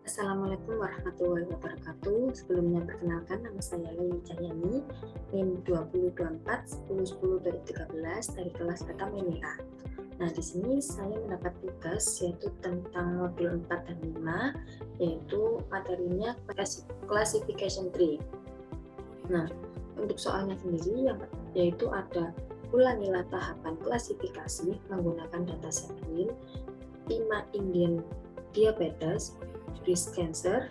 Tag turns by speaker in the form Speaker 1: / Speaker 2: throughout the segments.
Speaker 1: Assalamualaikum warahmatullahi wabarakatuh. Sebelumnya perkenalkan, nama saya Leli Cahyani, NIM 2024 1010 2013 dari kelas Data Menika. Nah, di sini saya mendapat tugas yaitu tentang modul 4 dan 5, yaitu materinya classification tree. Nah, untuk soalnya sendiri yaitu ada ulangilah tahapan klasifikasi menggunakan dataset WIN 5 Indian diabetes, breast cancer,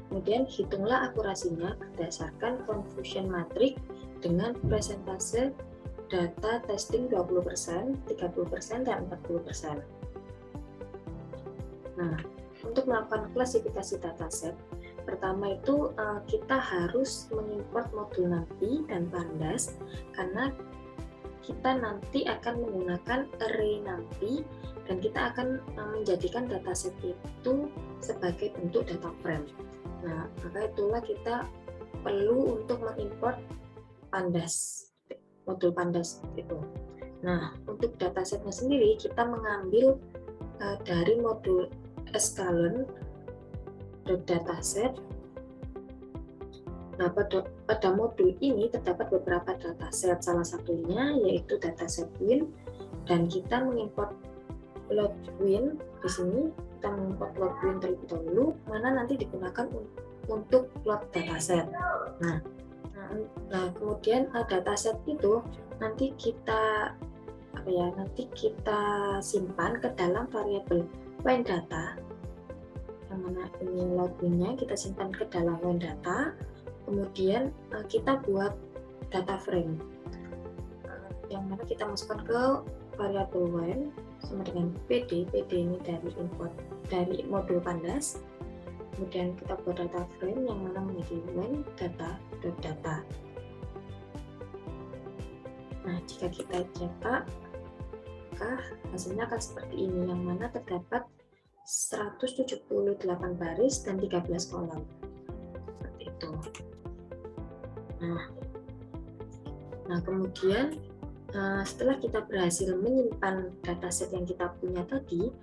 Speaker 1: kemudian hitunglah akurasinya berdasarkan confusion matrix dengan presentase data testing 20%, 30%, dan 40%. Nah, untuk melakukan klasifikasi dataset, pertama itu kita harus mengimport modul NAMPI dan PANDAS karena kita nanti akan menggunakan array NAMPI dan kita akan menjadikan dataset itu sebagai bentuk data frame. Nah, maka itulah kita perlu untuk mengimport PANDAS, modul PANDAS itu. Nah, untuk datasetnya sendiri kita mengambil dari modul escalon.dataset. Nah, pada modul ini terdapat beberapa dataset, salah satunya yaitu dataset WIN, dan kita mengimport load WIN. Di sini kita mengimport load WIN terlebih dahulu, mana nanti digunakan untuk load dataset. Nah, kemudian dataset itu nanti kita simpan ke dalam variabel WIN data, yang mana ini load WIN-nya kita simpan ke dalam WIN data. Kemudian kita buat data frame yang mana kita masukkan ke variabel WIN sama dengan PD ini dari input dari modul PANDAS. Kemudian kita buat data frame yang mana menjadi WIN data.data. Nah, jika kita cetak, maka hasilnya akan seperti ini, yang mana terdapat 178 baris dan 13 kolom. Seperti itu. Nah, kemudian setelah kita berhasil menyimpan dataset yang kita punya tadi,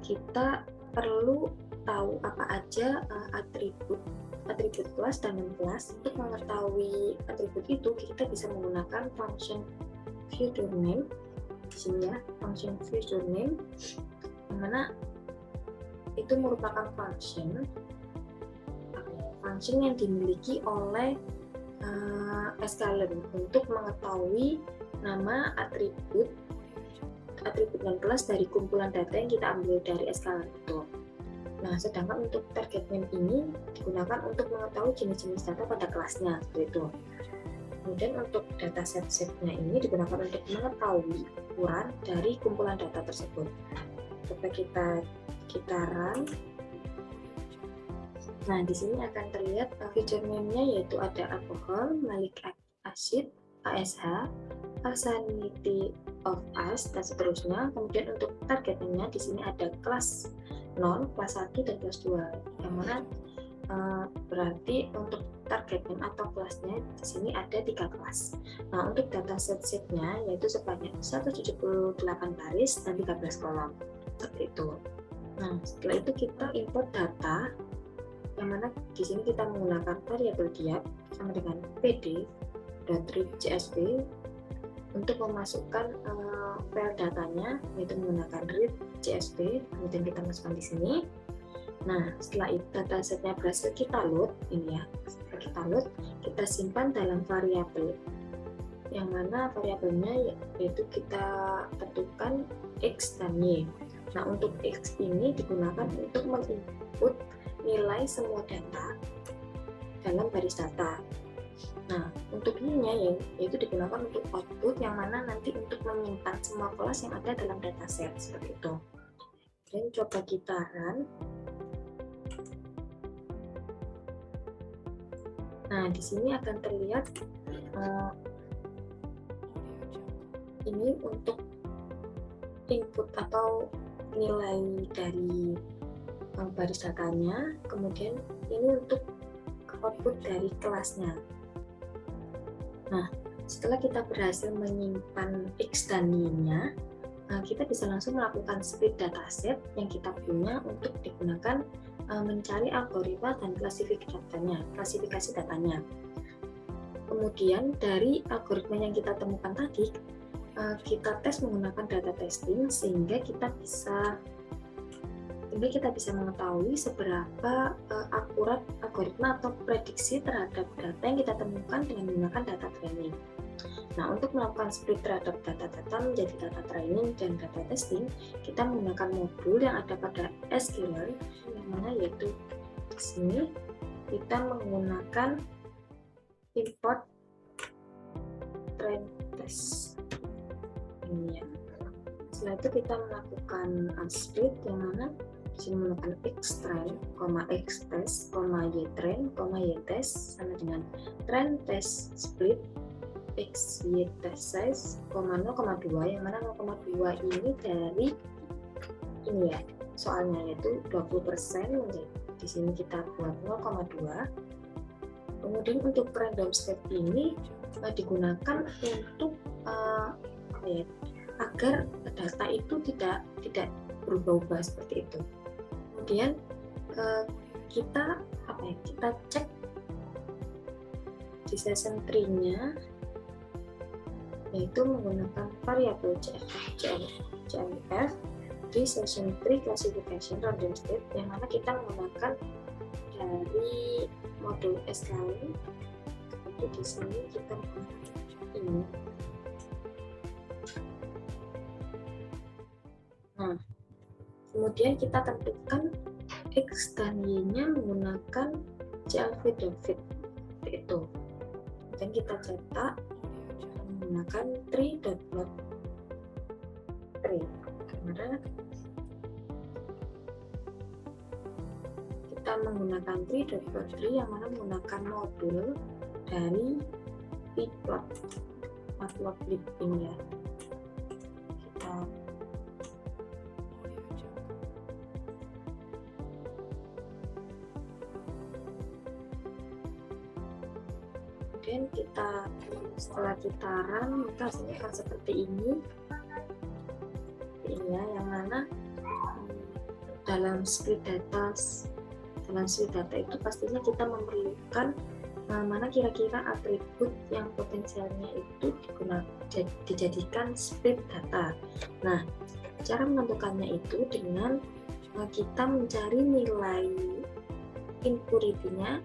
Speaker 1: kita perlu tahu apa aja atribut kelas dan non-kelas. Untuk mengetahui atribut itu, kita bisa menggunakan function feature_name. Di sini ya, function feature_name, yang mana itu merupakan function yang dimiliki oleh escalon untuk mengetahui nama atribut dan kelas dari kumpulan data yang kita ambil dari escalon itu. Nah, sedangkan untuk target name ini digunakan untuk mengetahui jenis-jenis data pada kelasnya, seperti itu. Kemudian untuk dataset-setnya ini digunakan untuk mengetahui ukuran dari kumpulan data tersebut. Coba kita run. Nah, di sini akan terlihat feature name-nya yaitu ada alcohol, malic acid, ASH, arsenic of us, dan seterusnya. Kemudian untuk target name-nya di sini ada kelas 0, kelas 1, dan kelas 2. Yang mana berarti untuk target name atau kelasnya di sini ada 3 kelas. Nah, untuk dataset-setnya yaitu sebanyak 178 baris dan 13 kolom. Seperti itu. Nah, setelah itu kita import data, yang mana di sini kita menggunakan variabel diap sama dengan pd.read.csv untuk memasukkan file datanya, yaitu menggunakan read.csv. Kemudian kita masukkan di sini. Nah, setelah itu datasetnya berhasil kita load, ini ya, setelah kita load, kita simpan dalam variabel, yang mana variabelnya yaitu kita tentukan x dan y. Nah, untuk x ini digunakan untuk menginput nilai semua data dalam baris data. Nah, untuk y-nya yaitu digunakan untuk output, yang mana nanti untuk menyimpan semua kelas yang ada dalam dataset, seperti itu. Dan coba kita run. Nah, di sini akan terlihat ini untuk input atau nilai dari baris datanya, kemudian ini untuk output dari kelasnya. Nah, setelah kita berhasil menyimpan X dan Y-nya, kita bisa langsung melakukan split dataset yang kita punya untuk digunakan mencari algoritma dan klasifikasi datanya. Kemudian dari algoritma yang kita temukan tadi, kita tes menggunakan data testing sehingga kita bisa mengetahui seberapa akurat algoritma atau prediksi terhadap data yang kita temukan dengan menggunakan data training. Nah, untuk melakukan split terhadap data-data menjadi data training dan data testing, kita menggunakan modul yang ada pada sklearn, yang mana yaitu di sini kita menggunakan import train test. Ini ya. Setelah itu kita melakukan split yang mana disini menggunakan xtrain, xtest, ytrain, ytest sama dengan train test split x y test size, 0,2 yang mana 0,2 ini dari ini ya soalnya yaitu 20%, menjadi di sini kita buat 0,2. Kemudian untuk random step ini digunakan untuk agar data itu tidak berubah-ubah seperti itu. Kemudian kita cek di session tree-nya, yaitu menggunakan variabel cmf di session tree classification random state, yang mana kita menggunakan dari modul sklearn. Itu di sini kita menggunakan ini. Nah, kemudian kita tentukan x dan y-nya menggunakan clv-fit itu. Dan kita cetak menggunakan tree.plot tree. Karena kita menggunakan tree.plot tree yang mana menggunakan modul dari matplotlib ini ya. Kita kemudian setelah kita run, maka hasilnya akan seperti ini ya, yang mana dalam split data itu pastinya kita memerlukan mana kira-kira atribut yang potensialnya itu dijadikan split data. Nah, cara menentukannya itu dengan kita mencari nilai impurity-nya,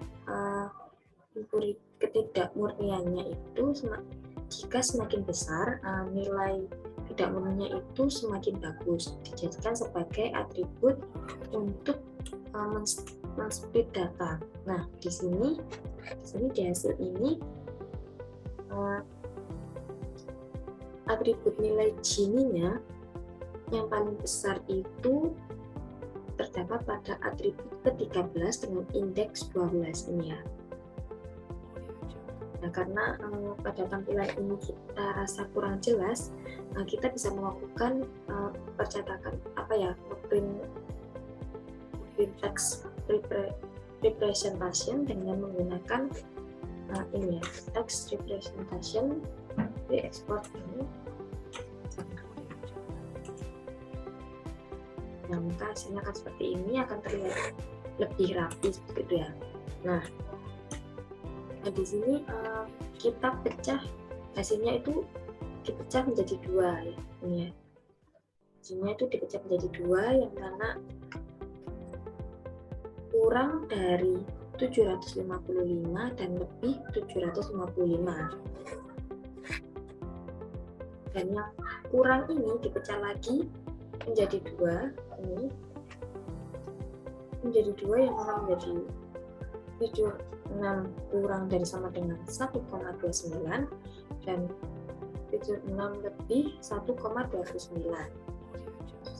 Speaker 1: ketidakmurniannya itu jika semakin besar, nilai tidak murninya itu semakin bagus, dijadikan sebagai atribut untuk men-split data. Nah, di sini di hasil ini atribut nilai Gini-nya yang paling besar itu terdapat pada atribut ke-13 dengan indeks 12 ini ya. Nah, karena pada tampilan ini kita rasa kurang jelas, kita bisa melakukan percetakan print text representation dengan menggunakan ini ya, text representation di export ini. Nah, maka hasilnya akan seperti ini, akan terlihat lebih rapi gitu ya. Nah, di sini kita pecah hasilnya itu dipecah menjadi dua ya, ini ya. Hasilnya itu dipecah menjadi dua, yang mana kurang dari 755 dan lebih 755. Dan yang kurang ini dipecah lagi menjadi dua, ini menjadi dua, yang mana menjadi 76 kurang dari sama dengan 1,29 dan 76 lebih 1,29.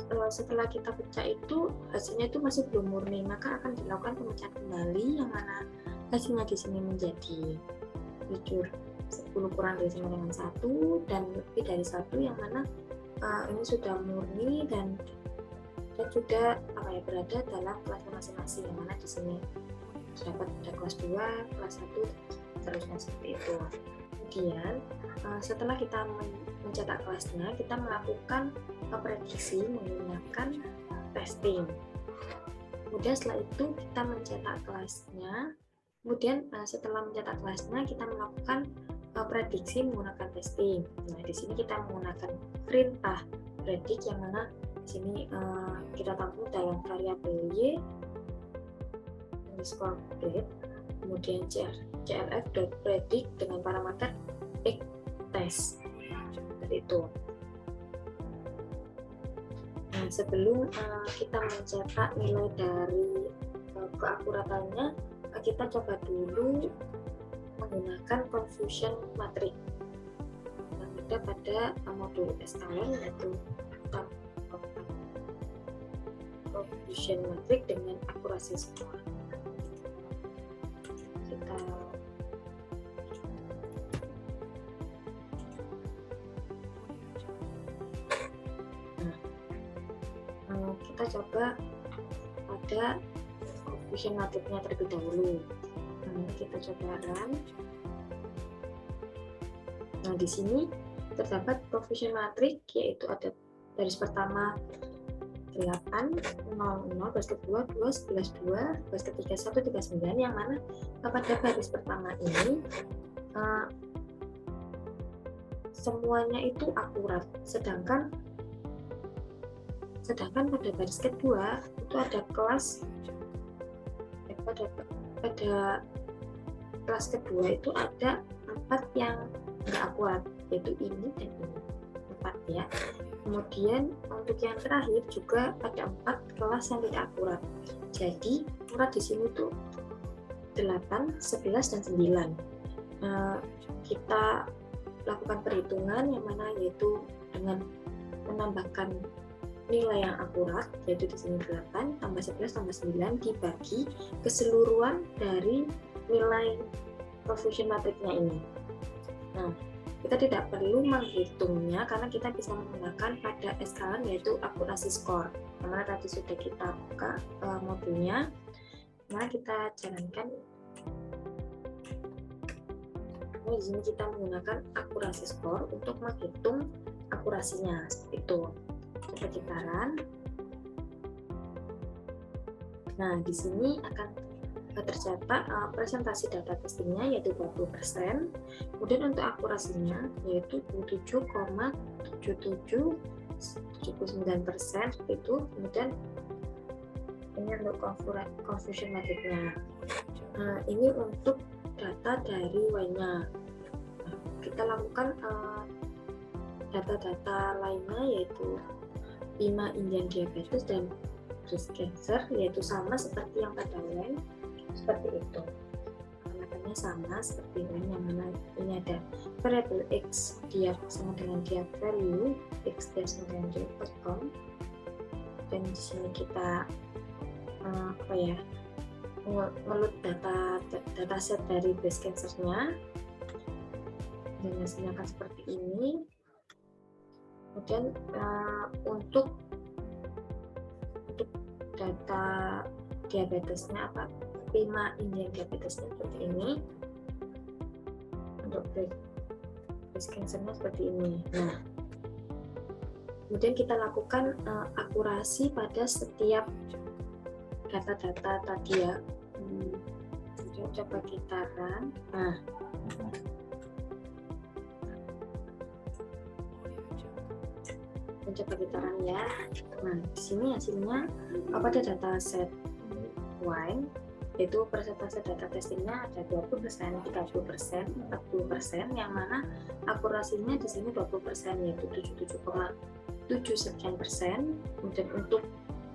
Speaker 1: Setelah kita pecah itu hasilnya itu masih belum murni, maka akan dilakukan pemecahan kembali, yang mana hasilnya di sini menjadi 10 kurang dari sama dengan 1 dan lebih dari 1, yang mana ini sudah murni dan sudah berada dalam kelasnya masing-masing, yang mana di sini terdapat ada kelas 2, kelas 1, seterusnya seperti itu. Kemudian setelah kita mencetak kelasnya, kita melakukan prediksi menggunakan testing. Kemudian setelah itu kita mencetak kelasnya. Kemudian setelah mencetak kelasnya kita melakukan prediksi menggunakan testing. Nah, di sini kita menggunakan perintah predict yang mana di sini kita tampung dalam variabel y underscore grade, kemudian clf.predict dengan parameter x test seperti itu. Nah, sebelum kita mencetak nilai dari keakuratannya, kita coba dulu menggunakan confusion matrix yang ada pada modul SKN, yaitu confusion matrix dengan akurasi skor. Kita coba pada confusion matrixnya terlebih dahulu. Nah, kita coba run. Nah, di sini terdapat confusion matrix, yaitu ada baris pertama 8, 0, baris kedua 2, 11, 2, baris ketiga 1, 3, 9, yang mana pada baris pertama ini semuanya itu akurat, sedangkan pada baris kedua itu ada kelas pada kelas kedua itu ada 4 yang nggak akurat, yaitu ini dan ini 4 ya. Kemudian untuk yang terakhir juga ada 4 kelas yang tidak akurat. Jadi akurat di sini tuh 8, 11, dan 9. Kita lakukan perhitungan yang mana yaitu dengan menambahkan nilai yang akurat, yaitu di sini 8 tambah 11 tambah 9 dibagi keseluruhan dari nilai confusion matrixnya ini. Nah, kita tidak perlu menghitungnya karena kita bisa menggunakan pada SKN, yaitu akurasi skor, yang mana tadi sudah kita buka modulnya. Nah, kita jalankan. Nah, di sini kita menggunakan akurasi skor untuk menghitung akurasinya seperti itu. Coba kita run. Nah, di sini akan tercatat presentasi data testingnya yaitu 20%, kemudian untuk akurasinya yaitu 77,79% itu, kemudian ini untuk confusion matrixnya. Ini untuk data dari Y-nya. Kita lakukan data-data lainnya yaitu 5 Indian diabetes dan breast cancer, yaitu sama seperti yang pada Y, seperti itu. Makanya sama seperti Y, yang mana ini ada variable X dia sama dengan dia value X sama dengan dia outcome, dan di sini kita ngeload dataset dari breast cancer-nya, dan hasilnya akan seperti ini. Kemudian untuk data diabetesnya 5 Indian diabetesnya seperti ini, untuk breast cancer-nya seperti ini. Nah, kemudian kita lakukan akurasi pada setiap data-data tadi ya. Coba kita run. Nah, coba kita run ya. Nah, di sini hasilnya pada data set Y, yaitu persentase data testingnya ada 20%, 30%, 40%, yang mana akurasinya di sini 20%, yaitu 77,7 sekian persen. Kemudian untuk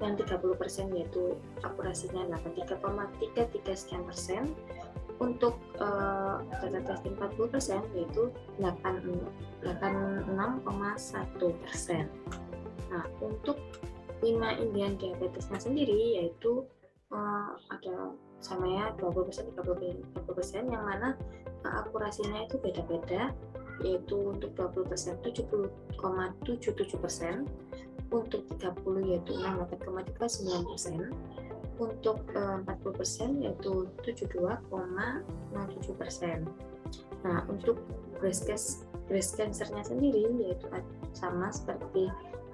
Speaker 1: yang 30% yaitu akurasinya 83,33 sekian persen. Untuk data testing 40% yaitu 86,1%. Nah, untuk 5 Indian diabetesnya sendiri yaitu ada sama ya 20%, 30%, yang mana akurasinya itu beda-beda, yaitu untuk 20% 70,77%, untuk 30 yaitu 68,39%, untuk 40% yaitu 72,07%. Nah, untuk breast cancer-nya sendiri yaitu sama seperti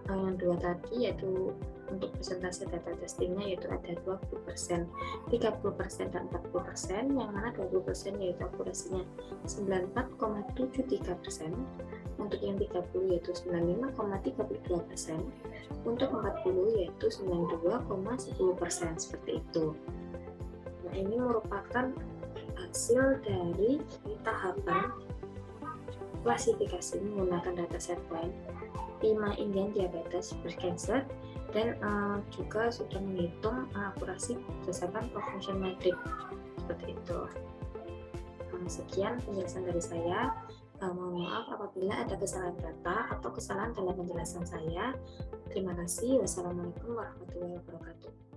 Speaker 1: yang dua tadi, yaitu untuk persentase data testingnya yaitu ada 20%, 30%, dan 40%, yang mana 20% yaitu akurasinya 94,73%, untuk yang 30 yaitu 95,32%, untuk 40 yaitu 92,10%, seperti itu. Nah, ini merupakan hasil dari tahapan klasifikasi menggunakan dataset lain 5 Indian Diabetes Breast Cancer, dan juga sudah menghitung akurasi berdasarkan proportion metric, seperti itu. Sekian penjelasan dari saya. Mohon maaf apabila ada kesalahan data atau kesalahan dalam penjelasan saya. Terima kasih. Wassalamualaikum warahmatullahi wabarakatuh.